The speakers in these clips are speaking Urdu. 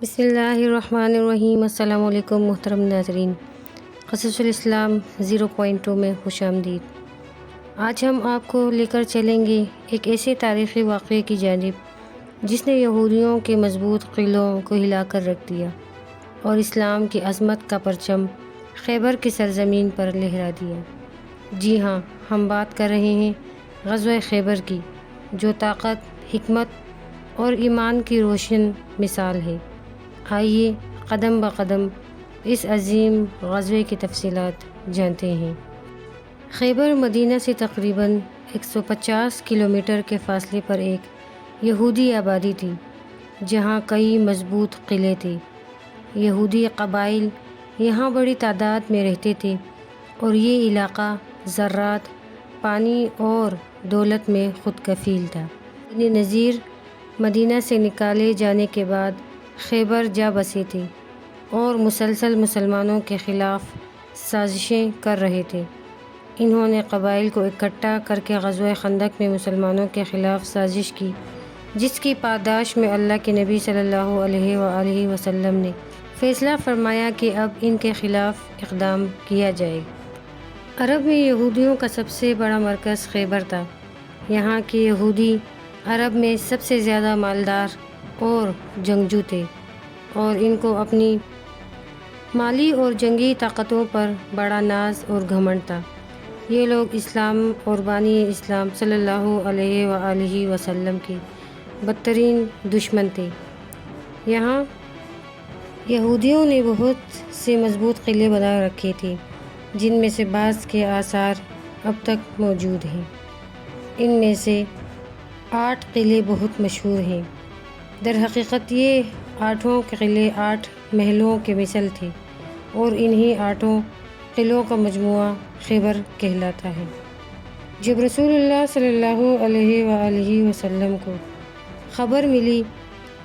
بسم اللہ الرحمن الرحیم۔ السلام علیکم محترم ناظرین، قصص الاسلام 0.2 میں خوش آمدید۔ آج ہم آپ کو لے کر چلیں گے ایک ایسے تاریخی واقعے کی جانب جس نے یہودیوں کے مضبوط قلعوں کو ہلا کر رکھ دیا اور اسلام کی عظمت کا پرچم خیبر کی سرزمین پر لہرا دیا۔ جی ہاں، ہم بات کر رہے ہیں غزوہ خیبر کی، جو طاقت، حکمت اور ایمان کی روشن مثال ہے۔ آئیے قدم بقدم اس عظیم غزوے کی تفصیلات جانتے ہیں۔ خیبر مدینہ سے تقریباً 150 کلومیٹر کے فاصلے پر ایک یہودی آبادی تھی، جہاں کئی مضبوط قلعے تھے۔ یہودی قبائل یہاں بڑی تعداد میں رہتے تھے اور یہ علاقہ زراعت، پانی اور دولت میں خود کفیل تھا۔ بنی نذیر مدینہ سے نکالے جانے کے بعد خیبر جا بسے تھے اور مسلسل مسلمانوں کے خلاف سازشیں کر رہے تھے۔ انہوں نے قبائل کو اکٹھا کر کے غزوہ خندق میں مسلمانوں کے خلاف سازش کی، جس کی پاداش میں اللہ کے نبی صلی اللہ علیہ وآلہ وسلم نے فیصلہ فرمایا کہ اب ان کے خلاف اقدام کیا جائے۔ عرب میں یہودیوں کا سب سے بڑا مرکز خیبر تھا۔ یہاں کے یہودی عرب میں سب سے زیادہ مالدار اور جنگجو تھے، اور ان کو اپنی مالی اور جنگی طاقتوں پر بڑا ناز اور گھمنڈ تھا۔ یہ لوگ اسلام اور بانی اسلام صلی اللہ علیہ وآلہ وسلم کے بدترین دشمن تھے۔ یہاں یہودیوں نے بہت سے مضبوط قلعے بنا رکھے تھے، جن میں سے بعض کے آثار اب تک موجود ہیں۔ ان میں سے 8 قلعے بہت مشہور ہیں۔ در حقیقت یہ 8 قلعے 8 محلوں کے مثل تھے، اور انہی 8 قلعوں کا مجموعہ خیبر کہلاتا ہے۔ جب رسول اللہ صلی اللہ علیہ وآلہ وسلم کو خبر ملی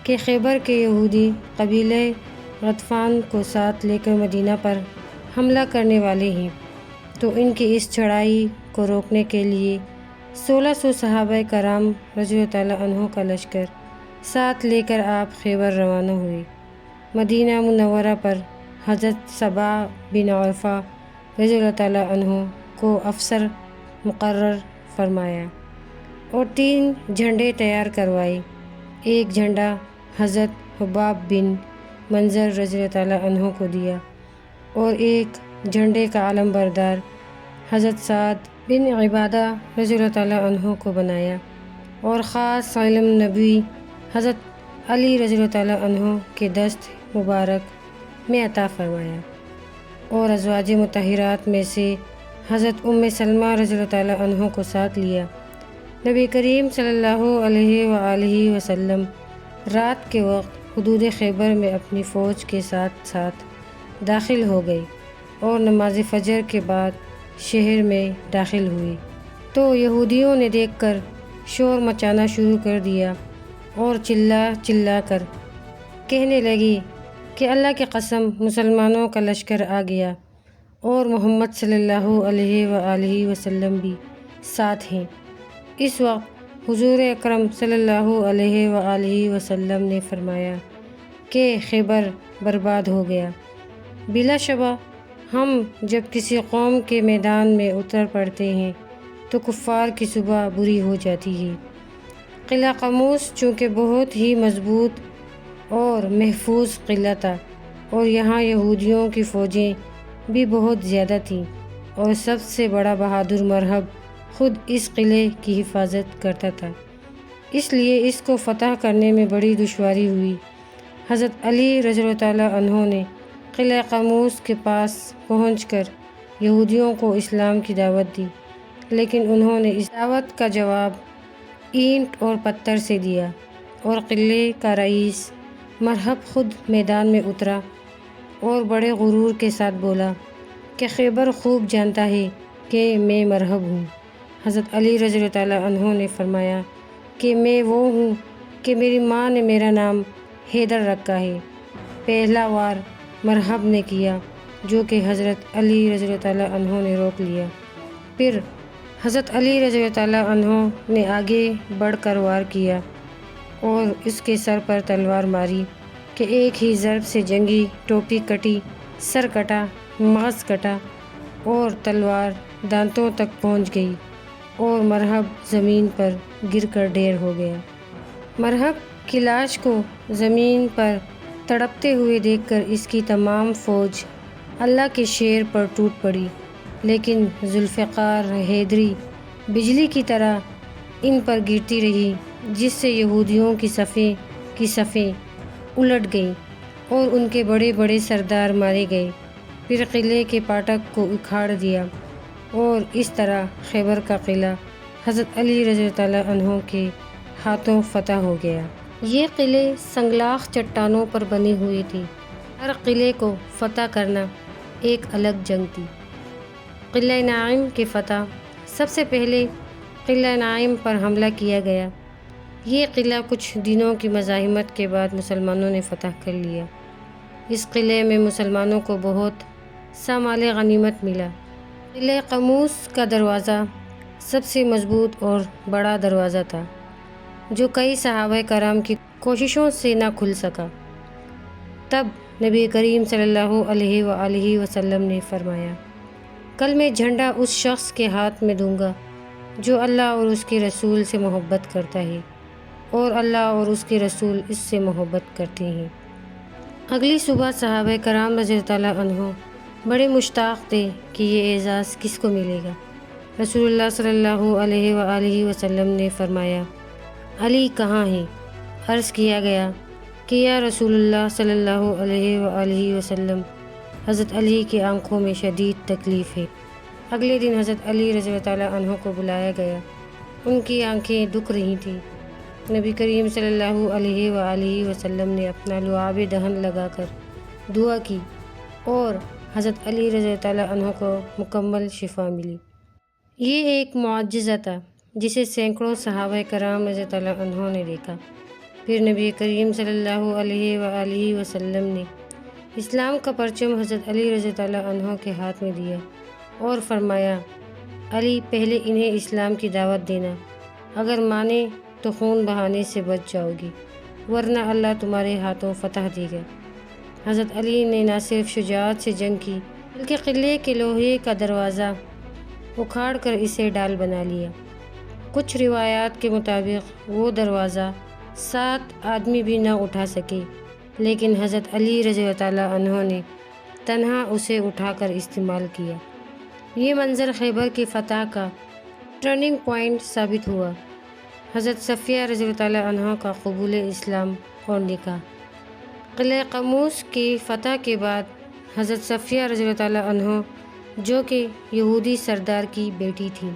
کہ خیبر کے یہودی قبیلہ غطفان کو ساتھ لے کر مدینہ پر حملہ کرنے والے ہیں، تو ان کی اس چڑھائی کو روکنے کے لیے 1600 صحابہ کرام رضی اللہ تعالیٰ عنہ کا لشکر ساتھ لے کر آپ خیبر روانہ ہوئے۔ مدینہ منورہ پر حضرت صبا بن عوفہ رضی اللہ تعالیٰ عنہ کو افسر مقرر فرمایا اور 3 جھنڈے تیار کروائے۔ ایک جھنڈا حضرت حباب بن منظر رضی اللہ تعالیٰ عنہ کو دیا، اور ایک جھنڈے کا علم بردار حضرت سعد بن عبادہ رضی اللہ تعالیٰ عنہ کو بنایا، اور خاص علم نبوی حضرت علی رضی اللہ تعالیٰ عنہ کے دست مبارک میں عطا فرمایا، اور ازواج مطہرات میں سے حضرت سلمہ رضی اللہ تعالیٰ عنہ کو ساتھ لیا۔ نبی کریم صلی اللہ علیہ وآلہ وسلم رات کے وقت حدود خیبر میں اپنی فوج کے ساتھ ساتھ داخل ہو گئے، اور نماز فجر کے بعد شہر میں داخل ہوئے تو یہودیوں نے دیکھ کر شور مچانا شروع کر دیا اور چلا چلا کر کہنے لگی کہ اللہ کی قسم، مسلمانوں کا لشکر آ گیا اور محمد صلی اللہ علیہ وآلہ وسلم بھی ساتھ ہیں۔ اس وقت حضور اکرم صلی اللہ علیہ وآلہ وسلم نے فرمایا کہ خیبر برباد ہو گیا۔ بلا شبہ ہم جب کسی قوم کے میدان میں اتر پڑتے ہیں تو کفار کی صبح بری ہو جاتی ہے۔ قلعہ قموس چونکہ بہت ہی مضبوط اور محفوظ قلعہ تھا، اور یہاں یہودیوں کی فوجیں بھی بہت زیادہ تھیں، اور سب سے بڑا بہادر مرہب خود اس قلعے کی حفاظت کرتا تھا، اس لیے اس کو فتح کرنے میں بڑی دشواری ہوئی۔ حضرت علی رضی اللہ تعالیٰ عنہ نے قلعہ قموس کے پاس پہنچ کر یہودیوں کو اسلام کی دعوت دی، لیکن انہوں نے اس دعوت کا جواب اینٹ اور پتھر سے دیا، اور قلعے کا رئیس مرہب خود میدان میں اترا اور بڑے غرور کے ساتھ بولا کہ خیبر خوب جانتا ہے کہ میں مرہب ہوں۔ حضرت علی رضی اللہ تعالیٰ عنہ نے فرمایا کہ میں وہ ہوں کہ میری ماں نے میرا نام حیدر رکھا ہے۔ پہلا وار مرہب نے کیا، جو کہ حضرت علی رضی اللہ تعالیٰ عنہ نے روک لیا۔ پھر حضرت علی رضی اللہ تعالیٰ عنہ نے آگے بڑھ کر وار کیا اور اس کے سر پر تلوار ماری، کہ ایک ہی ضرب سے جنگی ٹوپی کٹی، سر کٹا، مغز کٹا اور تلوار دانتوں تک پہنچ گئی اور مرہب زمین پر گر کر ڈھیر ہو گیا۔ مرہب کی لاش کو زمین پر تڑپتے ہوئے دیکھ کر اس کی تمام فوج اللہ کے شیر پر ٹوٹ پڑی، لیکن ذوالفقار حیدری بجلی کی طرح ان پر گرتی رہی، جس سے یہودیوں کی صفیں الٹ گئیں اور ان کے بڑے بڑے سردار مارے گئے۔ پھر قلعے کے پھاٹک کو اکھاڑ دیا اور اس طرح خیبر کا قلعہ حضرت علی رضی اللہ عنہ کے ہاتھوں فتح ہو گیا۔ یہ قلعے سنگلاخ چٹانوں پر بنے ہوئے تھے۔ ہر قلعے کو فتح کرنا ایک الگ جنگ تھی۔ قلعہ نعیم کی فتح۔ سب سے پہلے قلعہ نعیم پر حملہ کیا گیا۔ یہ قلعہ کچھ دنوں کی مزاحمت کے بعد مسلمانوں نے فتح کر لیا۔ اس قلعے میں مسلمانوں کو بہت سا مال غنیمت ملا۔ قلعہ قموس کا دروازہ سب سے مضبوط اور بڑا دروازہ تھا، جو کئی صحابہ کرام کی کوششوں سے نہ کھل سکا۔ تب نبی کریم صلی اللہ علیہ وآلہ وسلم نے فرمایا، کل میں جھنڈا اس شخص کے ہاتھ میں دوں گا جو اللہ اور اس کے رسول سے محبت کرتا ہے اور اللہ اور اس کے رسول اس سے محبت کرتے ہیں۔ اگلی صبح صحابہ کرام رضی اللہ عنہ بڑے مشتاق تھے کہ یہ اعزاز کس کو ملے گا۔ رسول اللہ صلی اللہ علیہ وآلہ وسلم نے فرمایا، علی کہاں ہے؟ عرض کیا گیا کہ یا رسول اللہ صلی اللہ علیہ وآلہ وسلم، حضرت علی کی آنکھوں میں شدید تکلیف ہے۔ اگلے دن حضرت علی رضی اللہ عنہ کو بلایا گیا۔ ان کی آنکھیں دکھ رہی تھیں۔ نبی کریم صلی اللہ علیہ وآلہ وسلم نے اپنا لعاب دہن لگا کر دعا کی اور حضرت علی رضی اللہ عنہ کو مکمل شفا ملی۔ یہ ایک معجزہ تھا جسے سینکڑوں صحابہ کرام رضی اللہ عنہ نے دیکھا۔ پھر نبی کریم صلی اللہ علیہ وآلہ وسلم نے اسلام کا پرچم حضرت علی رضی اللہ عنہ کے ہاتھ میں دیا اور فرمایا، علی پہلے انہیں اسلام کی دعوت دینا، اگر مانے تو خون بہانے سے بچ جاؤ گی، ورنہ اللہ تمہارے ہاتھوں فتح دے گا۔ حضرت علی نے نہ صرف شجاعت سے جنگ کی بلکہ قلعے کے لوہے کا دروازہ اکھاڑ کر اسے ڈال بنا لیا۔ کچھ روایات کے مطابق وہ دروازہ 7 آدمی بھی نہ اٹھا سکے، لیکن حضرت علی رضی اللہ عنہ نے تنہا اسے اٹھا کر استعمال کیا۔ یہ منظر خیبر کی فتح کا ٹرننگ پوائنٹ ثابت ہوا۔ حضرت صفیہ رضی اللہ عنہ کا قبول اسلام اور نکاح۔ قلعہ قموس کی فتح کے بعد حضرت صفیہ رضی اللہ عنہ، جو کہ یہودی سردار کی بیٹی تھیں،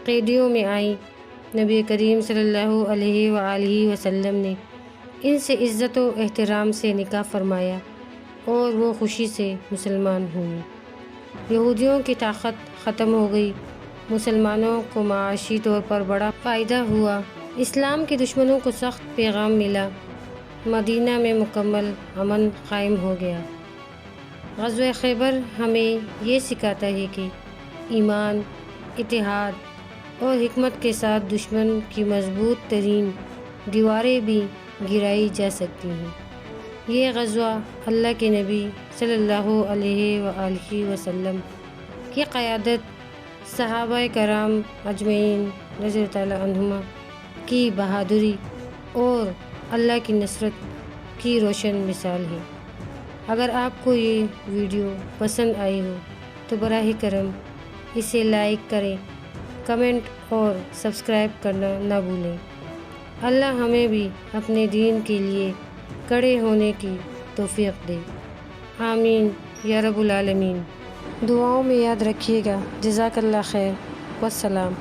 قیدیوں میں آئیں۔ نبی کریم صلی اللہ علیہ وآلہ وسلم نے ان سے عزت و احترام سے نکاح فرمایا اور وہ خوشی سے مسلمان ہوئیں۔ یہودیوں کی طاقت ختم ہو گئی۔ مسلمانوں کو معاشی طور پر بڑا فائدہ ہوا۔ اسلام کے دشمنوں کو سخت پیغام ملا۔ مدینہ میں مکمل امن قائم ہو گیا۔ غزوہ خیبر ہمیں یہ سکھاتا ہے کہ ایمان، اتحاد اور حکمت کے ساتھ دشمن کی مضبوط ترین دیواریں بھی گرائی جا سکتی ہیں۔ یہ غزوہ اللہ کے نبی صلی اللہ علیہ وآلہ وسلم کی قیادت، صحابہ کرام اجمعین رضی اللہ عنہم کی بہادری اور اللہ کی نصرت کی روشن مثال ہے۔ اگر آپ کو یہ ویڈیو پسند آئی ہو تو براہ کرم اسے لائک کریں، کمنٹ اور سبسکرائب کرنا نہ بھولیں۔ اللہ ہمیں بھی اپنے دین کے لیے کڑے ہونے کی توفیق دے۔ آمین یا رب العالمین۔ دعاؤں میں یاد رکھیے گا۔ جزاک اللہ خیر۔ والسلام۔